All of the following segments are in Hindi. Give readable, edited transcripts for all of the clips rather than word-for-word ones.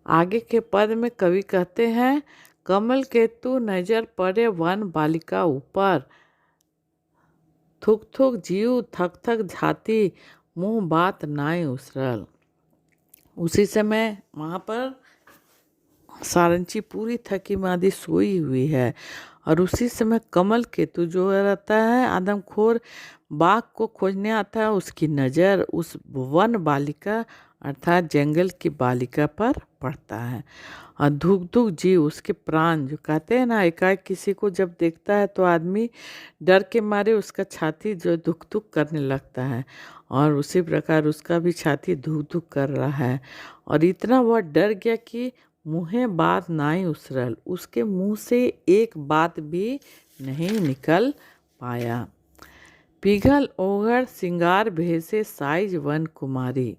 आगे के पद में कवि कहते हैं, कमल केतु नजर पड़े वन बालिका ऊपर, थुक थुक जीव थक थक झाती, मुंह बात नाय उसरल। उसी समय वहाँ पर सारंची पूरी थकी मादी सोई हुई है और उसी समय कमल केतु जो रहता है आदमखोर बाघ को खोजने आता है, उसकी नज़र उस वन बालिका अर्थात जंगल की बालिका पर पड़ता है और धुक धुक जीव उसके प्राण, जो कहते हैं ना एकाएक किसी को जब देखता है तो आदमी डर के मारे उसका छाती जो धुक धुक करने लगता है और उसी प्रकार उसका भी छाती धुक धुक कर रहा है और इतना वह डर गया कि मुँहे बात नाई उसरल, उसके मुंह से एक बात भी नहीं निकल पाया। पिघल ओघड़ सिंगार भेसे साइज वन कुमारी।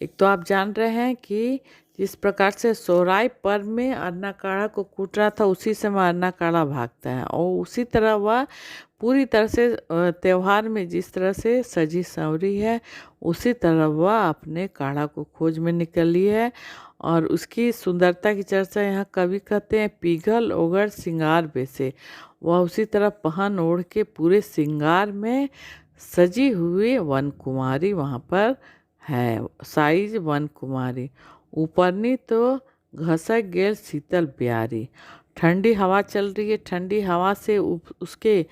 एक तो आप जान रहे हैं कि जिस प्रकार से सोहराय पर्व में अन्ना काढ़ा को कूट रहा था उसी समय अन्ना काढ़ा भागता है और उसी तरह वह पूरी तरह से त्यौहार में जिस तरह से सजी संवरी है उसी तरह वह अपने काढ़ा को खोज में निकली है और उसकी सुंदरता की चर्चा यहाँ कवि कहते हैं, पिघल ओगड़ सिंगार बेसे। वह उसी तरह पहन ओढ़ के पूरे सिंगार में सजी हुई वन कुमारी वहाँ पर है, साइज वन कुमारी। ऊपरनी तो घसक गेल शीतल प्यारी, ठंडी हवा चल रही है, ठंडी हवा से उसके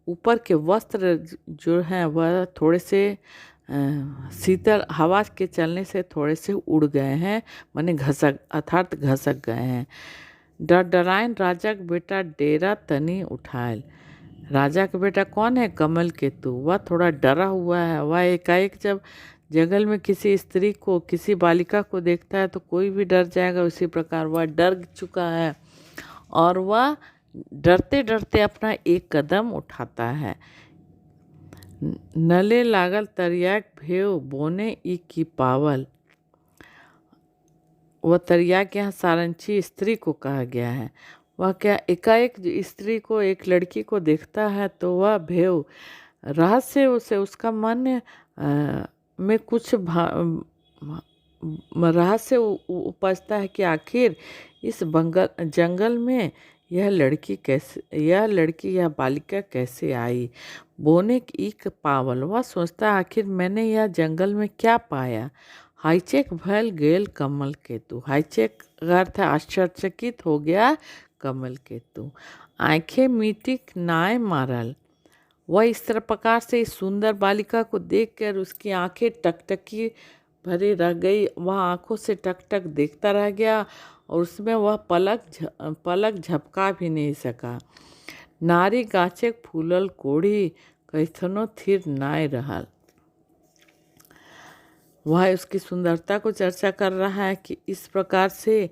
ऊपर के वस्त्र जो हैं वह थोड़े से शीतल हवा के चलने से थोड़े से उड़ गए हैं, माने घसक अर्थात घसक गए हैं। डर डरायन राजा का बेटा डेरा तनी उठायल। राजा का बेटा कौन है? कमल केतु। वह थोड़ा डरा हुआ है, वह एकाएक जब जंगल में किसी स्त्री को किसी बालिका को देखता है तो कोई भी डर जाएगा, उसी प्रकार वह डर चुका है और वह डरते डरते अपना एक कदम उठाता है। नले लागल तरियाक भेव बोने ई की पावल। वह तरियाक यहाँ सारंची स्त्री को कहा गया है। वह क्या एकाएक स्त्री को एक लड़की को देखता है तो वह भेव रहस्य उसे उसका मन में कुछ रहस्य उपजता है कि आखिर इस जंगल में यह लड़की यह बालिका कैसे आई। बोने की पावल, वह सोचता है आखिर मैंने यह जंगल में क्या पाया। हाईचेक भयल गेल कमल केतु। हाईचेक अर्थ है आश्चर्यचकित हो गया कमल केतु। आंखें मीटिक नाय मारल। वह इस तरह प्रकार से इस सुंदर बालिका को देखकर उसकी आंखें टकटकी भरी रह गई, वह आंखों से टकटक देखता रह गया और उसमें वह पलक झपका भी नहीं सका। नारी गाछे फूलल कोढ़ी कैथनो थिर नाय रहल। वह उसकी सुंदरता को चर्चा कर रहा है कि इस प्रकार से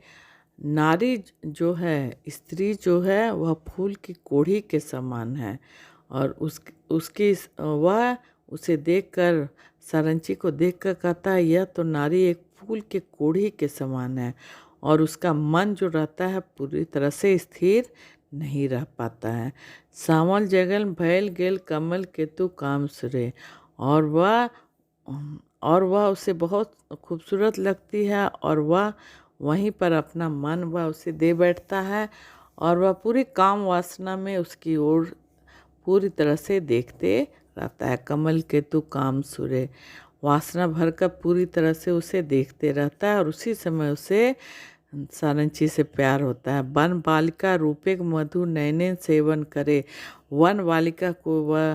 नारी जो है, स्त्री जो है वह फूल की कोढ़ी के समान है और उसकी वह उसे देखकर सारंची को देखकर कहता है यह तो नारी एक फूल के कोढ़ी के समान है और उसका मन जो रहता है पूरी तरह से स्थिर नहीं रह पाता है। सावल जगल भैल गेल कमल केतु काम सुरे। और वह उसे बहुत खूबसूरत लगती है और वह वहीं पर अपना मन वह उसे दे बैठता है और वह पूरी काम वासना में उसकी ओर पूरी तरह से देखते रहता है। कमल केतु काम सुरे, वासना भरकर पूरी तरह से उसे देखते रहता है और उसी समय उसे सारंची से प्यार होता है। वन बालिका रूपे मधु नैने सेवन करे। वन बालिका को वह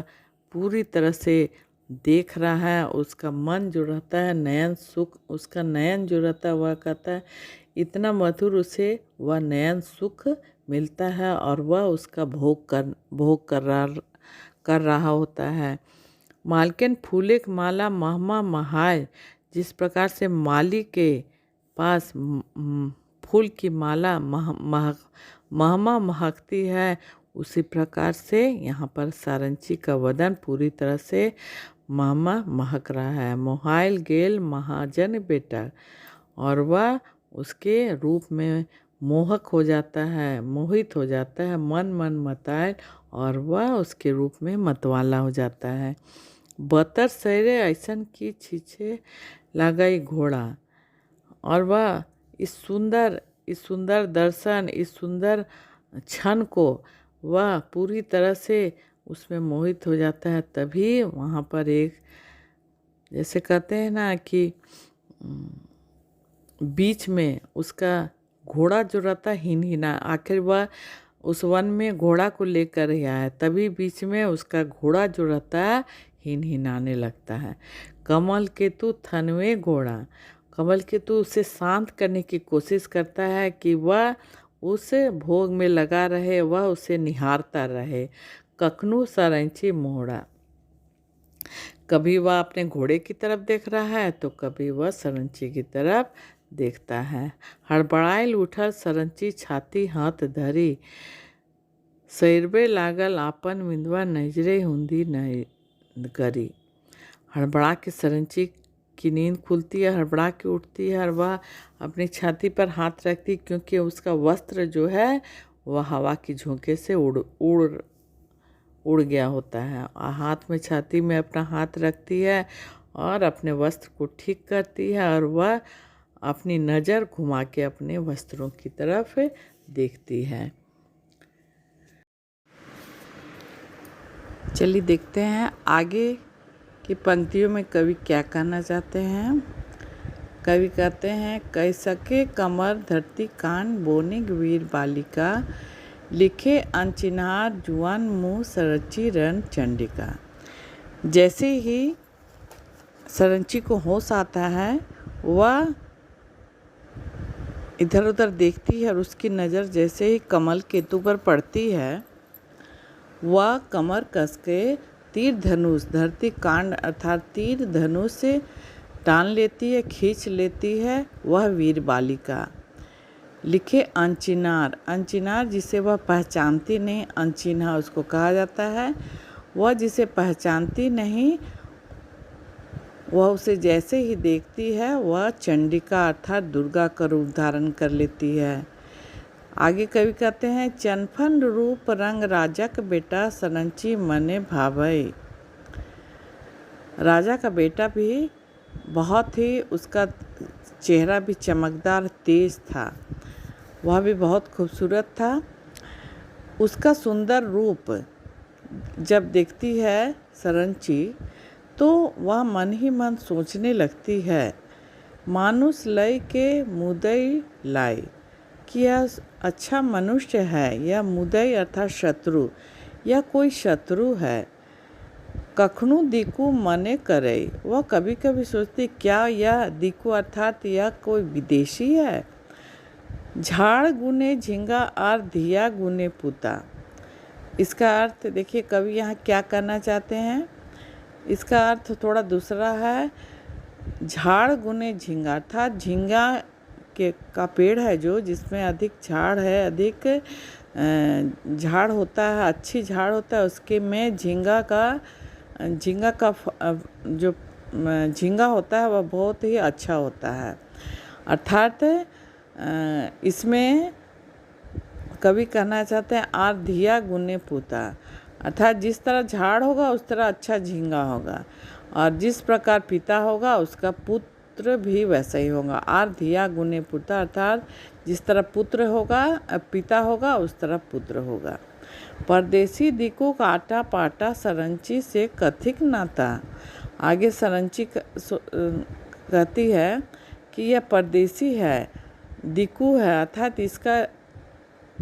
पूरी तरह से देख रहा है, उसका मन जो रहता है नयन सुख, उसका नयन जो रहता है वह कहता है इतना मधुर उसे वह नयन सुख मिलता है और वह उसका भोग कर रहा होता है। मालकिन फूले की माला महमा महाय। जिस प्रकार से माली के पास फूल की माला महमा महकती है, उसी प्रकार से यहाँ पर सारंची का वदन पूरी तरह से महमा महक रहा है। मोहाइल गेल महाजन बेटा, और वह उसके रूप में मोहक हो जाता है, मोहित हो जाता है, मन मताए और वह उसके रूप में मतवाला हो जाता है। बतर सैरे ऐसन की छीछे लगाई घोड़ा, और वह इस सुंदर दर्शन, इस सुंदर क्षण को वह पूरी तरह से उसमें मोहित हो जाता है। तभी वहाँ पर एक, जैसे कहते हैं ना कि बीच में उसका घोड़ा जो रहता है हिनहिना, आखिर वह उस वन में घोड़ा को लेकर ही आया, तभी बीच में उसका घोड़ा जो रहता है हिनहिनाने लगता है। कमल केतु थनवे घोड़ा, कमल केतु उसे शांत करने की कोशिश करता है कि वह उस भोग में लगा रहे, वह उसे निहारता रहे। कखनू सरंची मोहड़ा, कभी वह अपने घोड़े की तरफ देख रहा है तो कभी वह सरंची की तरफ देखता है। हड़बड़ाइल उठल सरंची छाती हाथ धरी, सैरबे लागल आपन विंधवा नजरे हुंदी नहीं करी। हड़बड़ा के सरंची की नींद खुलती है, हड़बड़ा के उठती है और वह अपनी छाती पर हाथ रखती, क्योंकि उसका वस्त्र जो है वह हवा की झोंके से उड़ गया होता है। हाथ में, छाती में अपना हाथ रखती है और अपने वस्त्र को ठीक करती है और वह अपनी नज़र घुमा के अपने वस्त्रों की तरफ देखती है। चलिए देखते हैं आगे की पंक्तियों में कवि क्या कहना चाहते हैं। कवि कहते हैं, कैसके कमर धरती कान बोनिग वीर बालिका, लिखे अनचिन्हार जुआन मुँह सरंची रण चंडिका। जैसे ही सरंची को होश आता है वह इधर उधर देखती है और उसकी नज़र जैसे ही कमल केतु पर पड़ती है, वह कमर कस के तीर धनुष, धरती कांड अर्थात तीर धनुष से टान लेती है, खींच लेती है वह वीर बालिका। लिखे अनचिनार, अनचिनार जिसे वह पहचानती नहीं, अनचिन्हा उसको कहा जाता है। वह जिसे पहचानती नहीं, वह उसे जैसे ही देखती है वह चंडिका अर्थात दुर्गा का रूप धारण कर लेती है। आगे कवि कहते हैं, चनफन रूप रंग राजक बेटा सरंची मने भावई। राजा का बेटा भी बहुत ही, उसका चेहरा भी चमकदार तेज था, वह भी बहुत खूबसूरत था। उसका सुंदर रूप जब देखती है सरंची तो वह मन ही मन सोचने लगती है, मानुष लय के मुदई लाई, कि यह अच्छा मनुष्य है, यह मुदई अर्थात शत्रु, यह कोई शत्रु है। कखनू दिकु मने करे, वह कभी कभी सोचती क्या यह दिकु अर्थात यह कोई विदेशी है। झाड़ गुने झिंगा और धिया गुने पुता, इसका अर्थ देखिए कवि यहाँ क्या करना चाहते हैं। इसका अर्थ थोड़ा दूसरा है। झाड़ गुने झिंगा अर्थात झिंगा का पेड़ है जो, जिसमें अधिक झाड़ है, अधिक झाड़ होता है, अच्छी झाड़ होता है, उसके में झिंगा का जो झिंगा होता है वह बहुत ही अच्छा होता है। अर्थात इसमें कवि कहना चाहते हैं आर धिया गुने पुता, अर्थात जिस तरह झाड़ होगा उस तरह अच्छा झींगा होगा, और जिस प्रकार पिता होगा उसका पुत्र भी वैसा ही होगा। आर धिया गुने पुता अर्थात जिस तरह पुत्र होगा, पिता होगा, उस तरह पुत्र होगा। परदेसी दिको काटा पाटा सरंची से कथिक नाता। आगे सरंची कहती है कि यह परदेसी है, दिकु है, अर्थात इसका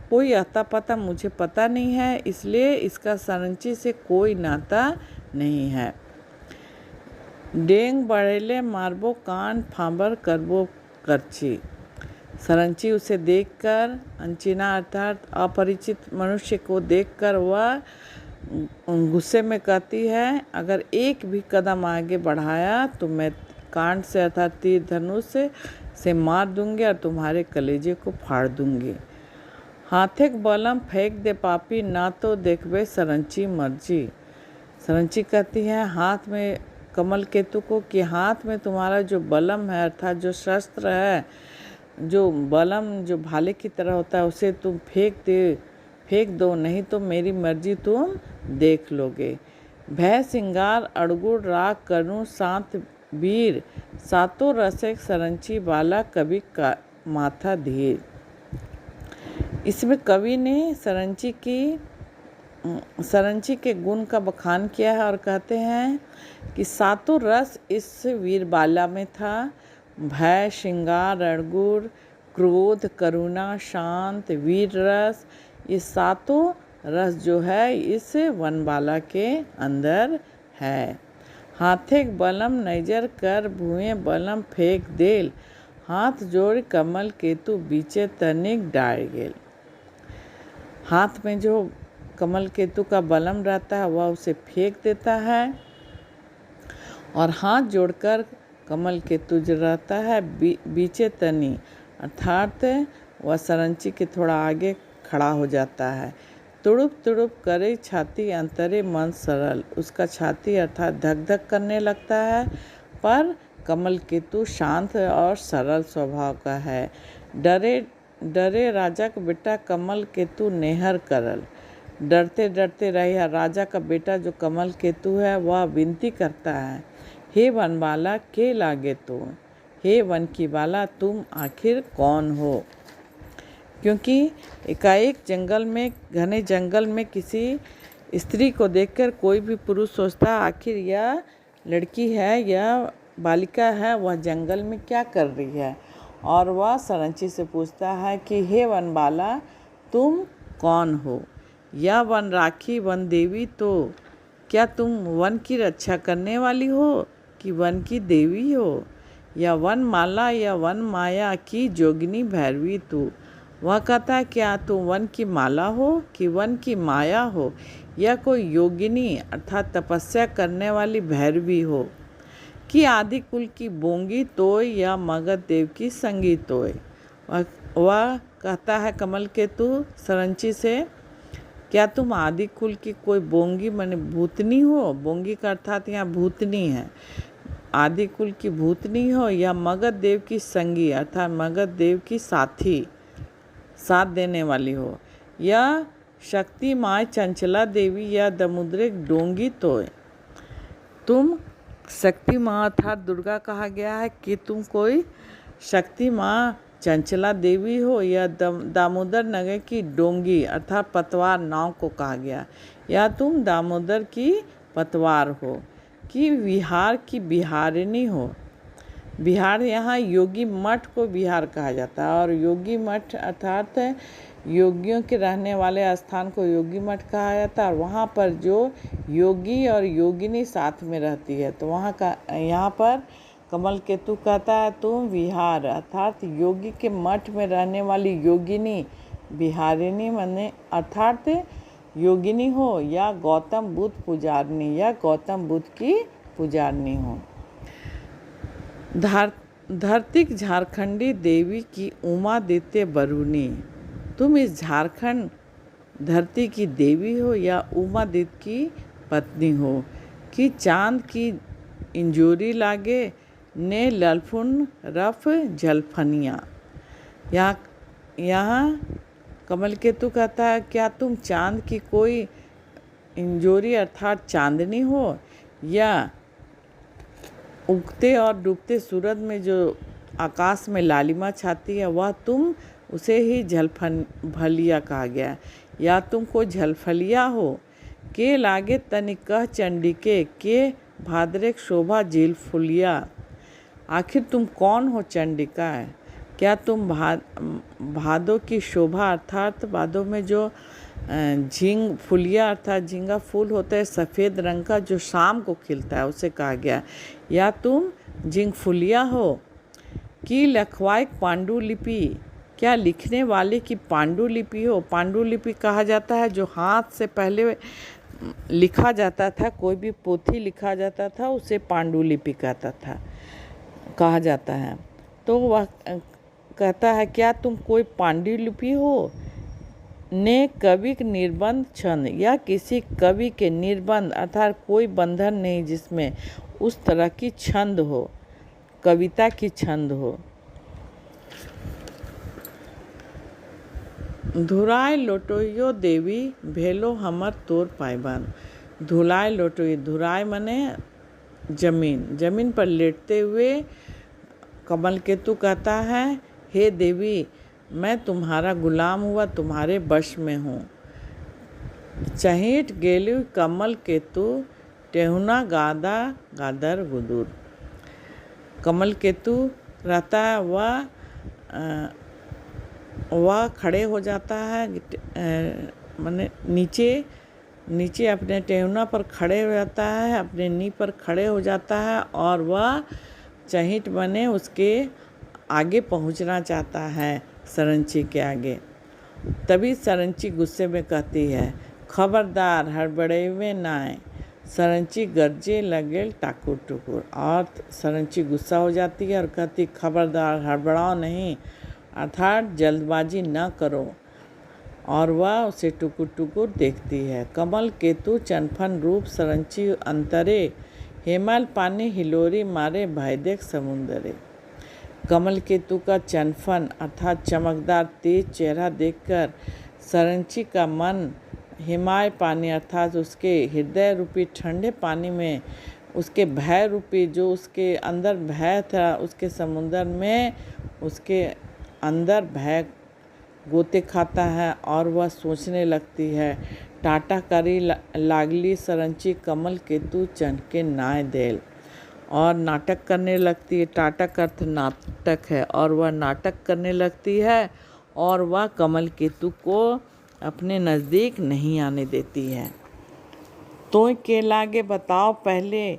कोई आता पता मुझे पता नहीं है, इसलिए इसका सरंची से कोई नाता नहीं है। डेंग बढ़ेले मारबो कान फांबर करबो करची। सरंची उसे देखकर, अनचिना अर्थात अपरिचित मनुष्य को देखकर वह गुस्से में कहती है, अगर एक भी कदम आगे बढ़ाया तो मैं कांड से अर्थात तीर धनुष से मार दूंगी और तुम्हारे कलेजे को फाड़ दूंगी। हाथेक बलम फेंक दे पापी, ना तो देखबे सरंची मर्जी। सरंची कहती है हाथ में कमल केतु को कि हाथ में तुम्हारा जो बलम है अर्थात जो शस्त्र है, जो बलम जो भाले की तरह होता है, उसे तुम फेंक दो, नहीं तो मेरी मर्जी तुम देख लोगे। भय सिंगार अड़गुड़ राग करूँ सात वीर, सातों रसे सरंची बाला कभी माथा धीर। इसमें कवि ने सरंची के गुण का बखान किया है और कहते हैं कि सातों रस इस वीरबाला में था। भय, श्रृंगार, रणगुण, क्रोध, करुणा, शांत, वीर रस, ये सातों रस जो है इस वनबाला के अंदर है। हाथे बलम नजर कर भुएं बलम फेंक देल, हाथ जोड़ कमल केतु बीचे तनिक डाल गेल। हाथ में जो कमल केतु का बलम रहता है वह उसे फेंक देता है और हाथ जोड़कर कमल केतु जो रहता है बीचे तनी अर्थात वह सरंची के थोड़ा आगे खड़ा हो जाता है। तुड़ुप तुड़ुप करे छाती अंतरे मन सरल, उसका छाती अर्थात धक धक करने लगता है, पर कमल केतु शांत और सरल स्वभाव का है। डरे डरे राजा का बेटा कमल केतु नेहर करल, डरते डरते रहे राजा का बेटा जो कमल केतु है वह विनती करता है, हे वनबाला के लागे तो, हे वन की बाला तुम आखिर कौन हो। क्योंकि एकाएक घने जंगल में किसी स्त्री को देखकर कोई भी पुरुष सोचता आखिर यह लड़की है, यह बालिका है, वह जंगल में क्या कर रही है, और वह सरंची से पूछता है कि हे वनबाला तुम कौन हो, या वन राखी वन देवी, तो क्या तुम वन की रक्षा करने वाली हो कि वन की देवी हो, या वन माला या वन माया की जोगिनी भैरवी तू। वह कहता है क्या तुम वन की माला हो कि वन की माया हो, या कोई योगिनी अर्थात तपस्या करने वाली भैरवी हो, कि आदि कुल की बोंगी तोय या मगध देव की संगी तोय। वह कहता है कमल केतु सरंची से क्या तुम आदि कुल की कोई बोंगी माने भूतनी हो, बोंगी का अर्थात यहाँ भूतनी है, आदि कुल की भूतनी हो, या मगध देव की संगी अर्थात मगध देव की साथ देने वाली हो, या शक्ति माँ चंचला देवी या दमुद्रिक डोंगी तोय। तुम शक्ति माँ अर्थात दुर्गा कहा गया है कि तुम कोई शक्ति माँ चंचला देवी हो, या दामोदर नगर की डोंगी अर्थात पतवार नाव को कहा गया, या तुम दामोदर की पतवार हो, कि विहार की बिहारिणी हो। बिहार यहाँ योगी मठ को बिहार कहा जाता है, और योगी मठ अर्थात योगियों के रहने वाले स्थान को योगी मठ कहा जाता है, और वहाँ पर जो योगी और योगिनी साथ में रहती है, तो वहाँ का यहाँ पर कमल केतु कहता है तुम विहार अर्थात योगी के मठ में रहने वाली योगिनी बिहारिणी माने अर्थात योगिनी हो, या गौतम बुद्ध पुजारिनी या गौतम बुद्ध की पुजारिनी हो। धरतिक झारखंडी देवी की उमादित्य बरूनी, तुम इस झारखंड धरती की देवी हो या उमादित्य की पत्नी हो, कि चांद की इंजोरी लागे ने ललफुन रफ जलफनिया। यहाँ कमल केतु कहता है क्या तुम चांद की कोई इंजोरी अर्थात चांदनी हो, या उगते और डूबते सूरज में जो आकाश में लालिमा छाती है वह तुम उसे ही झलफलिया कहा गया, या तुम को झलफलिया हो, के लागे तनिकह चंडिके के भाद्रेक शोभा झील फुलिया। आखिर तुम कौन हो चंडिका है, क्या तुम भादों की शोभा अर्थात भादों में जो झींग फुलिया अर्थात झींगा फूल होता है सफ़ेद रंग का जो शाम को खिलता है उसे कहा गया, या तुम झींग फुलिया हो, कि लखवाइक पांडुलिपि, क्या लिखने वाले की पांडुलिपि हो। पांडुलिपि कहा जाता है जो हाथ से पहले लिखा जाता था, कोई भी पोथी लिखा जाता था उसे पांडुलिपि कहा जाता है। तो वह कहता है क्या तुम कोई पांडुलिपि हो, ने कवि के निर्बंध छंद, या किसी कवि के निर्बंध अर्थात कोई बंधन नहीं जिसमें उस तरह की छंद हो, कविता की छंद हो। धुराय लोटोयो देवी भेलो हमर तोर पायबान। धुलाय लोटोई, धुराय माने जमीन पर लेटते हुए कमल केतु कहता है हे देवी, मैं तुम्हारा गुलाम हुआ तुम्हारे वश में हूँ। चहीट गेलु कमल केतु, टेहुना गादा गादर गुदुर। कमल केतु रहता है, वह खड़े हो जाता है, माने नीचे अपने टेहुना पर खड़े हो जाता है, अपने नी पर खड़े हो जाता है और वह चहीट बने उसके आगे पहुंचना चाहता है, सरंची के आगे। तभी सरंची गुस्से में कहती है, खबरदार हड़बड़ाइवे नाय। सरंची गरजे लगे टाकुर टुकुर। और सरंची गुस्सा हो जाती है और कहती, खबरदार हड़बड़ाओ नहीं, अर्थात जल्दबाजी न करो। और वह उसे टुकुर टुकुर देखती है। कमल केतु चनफन रूप सरंची अंतरे, हेमल पानी हिलोरी मारे भय देख समुंदरे। कमल केतु का चनफन अर्थात चमकदार तेज चेहरा देखकर सरंची का मन हिमाय पानी अर्थात उसके हृदय रूपी ठंडे पानी में, उसके भय रूपी जो उसके अंदर भय था, उसके समुंदर में उसके अंदर भय गोते खाता है और वह सोचने लगती है, टाटा करी लागली सरंची कमल केतु चनके नाय देल। और नाटक करने लगती है। टाटा का अर्थ नाटक है। और वह नाटक करने लगती है और वह कमल केतु को अपने नज़दीक नहीं आने देती है। तो के लागे बताओ पहले,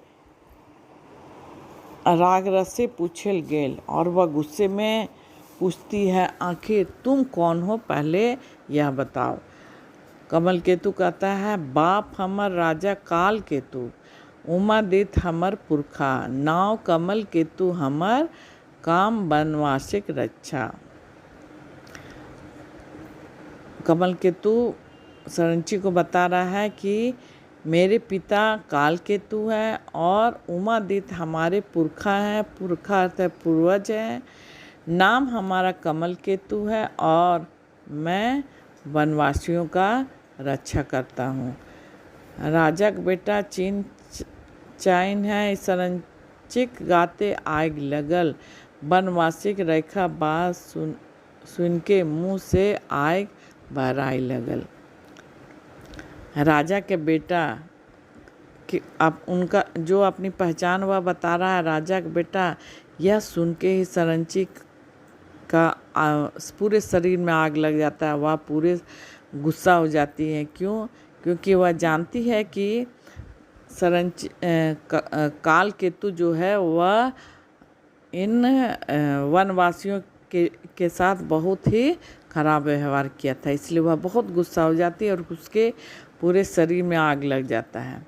राग रस से पूछल गेल। और वह गुस्से में पूछती है, आखिर तुम कौन हो, पहले यह बताओ। कमल केतु कहता है, बाप हमर राजा काल केतु, उमादित हमर पुरखा, नाव कमल केतु हमर, काम वनवासिक रक्षा। कमल केतु सरंची को बता रहा है कि मेरे पिता काल केतु है और उमादित हमारे पुरखा हैं। पुरखा अर्थ है पूर्वज है। नाम हमारा कमल केतु है और मैं वनवासियों का रक्षा करता हूँ। राजा का बेटा चीन चाइन है। सरंचिक गाते आग लगल, वनवासिक रेखा बात सुन के मुँह से आग बहराई लगल। राजा के बेटा कि अब उनका जो अपनी पहचान वह बता रहा है, राजा का बेटा, यह सुन के ही सरंची का पूरे शरीर में आग लग जाता है। वह पूरे गुस्सा हो जाती है। क्यों? क्योंकि वह जानती है कि काल केतु जो है वह इन वनवासियों के साथ बहुत ही खराब व्यवहार किया था, इसलिए वह बहुत गुस्सा हो जाती है और उसके पूरे शरीर में आग लग जाता है।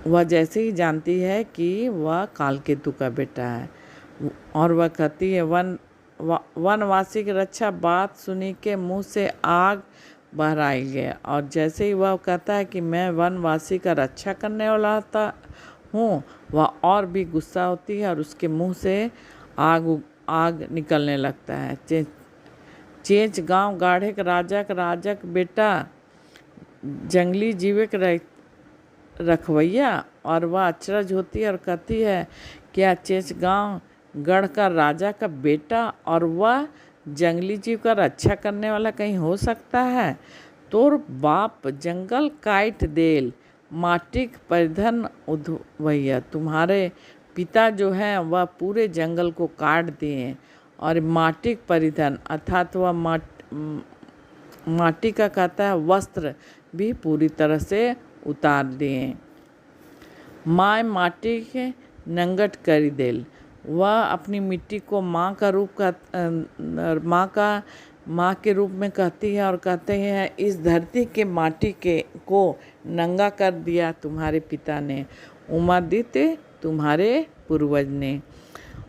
वह जैसे ही जानती है कि वह काल केतु का बेटा है और वह कहती है, वनवासी की रक्षा बात सुनी के मुंह से आग बहराई गया। और जैसे ही वह कहता है कि मैं वनवासी का रक्षा करने वाला हूँ, वह और भी गुस्सा होती है और उसके मुंह से आग निकलने लगता है। चेंच गांव गाढ़े के राजा का बेटा जंगली जीवे के रखवैया। और वह अचरज होती है और कहती है, क्या चेंच गांव गढ़ का राजा का बेटा और वह जंगली जीव का रक्षा करने वाला कहीं हो सकता है? तोर बाप जंगल काट देल, माटिक परिधन उधवैया। तुम्हारे पिता जो हैं वह पूरे जंगल को काट दिए और माटिक परिधन अर्थात वह माटी का कहता है वस्त्र भी पूरी तरह से उतार दिए। माँ माटी के नंगट करी देल। वह अपनी मिट्टी को माँ का रूप माँ के रूप में कहती है और कहते हैं, इस धरती के माटी को नंगा कर दिया तुम्हारे पिता ने, उमादित्य तुम्हारे पूर्वज ने।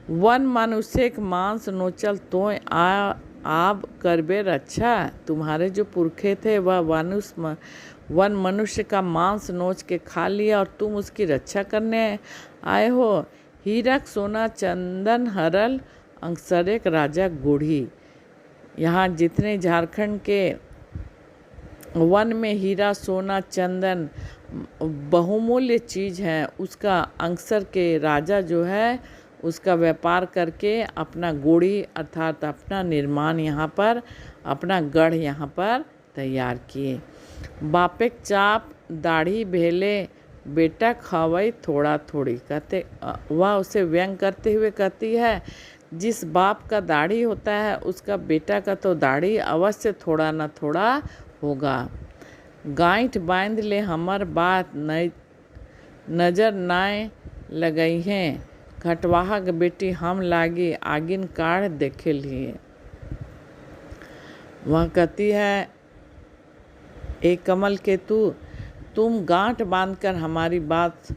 वन मनुष्य के मांस नोचल तो आप करबे रक्षा। तुम्हारे जो पुरखे थे वह वन मनुष्य का मांस नोच के खा लिया और तुम उसकी रक्षा करने आए हो। हीरक सोना चंदन हरल अंगसरेक राजा गुढ़ी। यहाँ जितने झारखंड के वन में हीरा सोना चंदन बहुमूल्य चीज़ है, उसका अंगसर के राजा जो है उसका व्यापार करके अपना गोड़ी अर्थात अपना निर्माण यहाँ पर, अपना गढ़ यहाँ पर तैयार किए। बापेक चाप दाढ़ी भेले बेटा खवई थोड़ा थोड़ी, कहते वह उसे व्यंग करते हुए कहती है, जिस बाप का दाढ़ी होता है उसका बेटा का तो दाढ़ी अवश्य थोड़ा न थोड़ा होगा। गांठ बांध ले हमर बात नजर नाय लगई हैं, घटवाहा के बेटी हम लागी आगिन काढ़ देखे लिए। वह कहती है, एक कमल के तुम गांठ बांधकर हमारी बात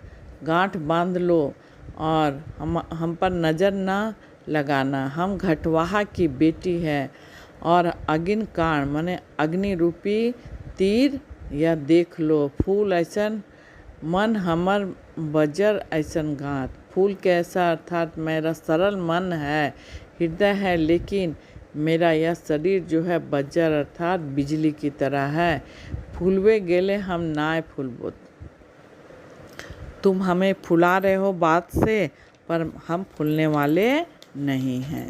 गांठ बांध लो और हम पर नज़र न लगाना। हम घटवाहा की बेटी है और अगिन कांड माने अग्नि रूपी तीर या देख लो। फूल ऐसन मन हमर बजर ऐसन घात। फूल कैसा अर्थात मेरा सरल मन है, हृदय है, लेकिन मेरा यह शरीर जो है बज्जर अर्थात बिजली की तरह है। फूलवे गेले हम नाय फूलबो। तुम हमें फुला रहे हो बात से, पर हम फूलने वाले नहीं हैं।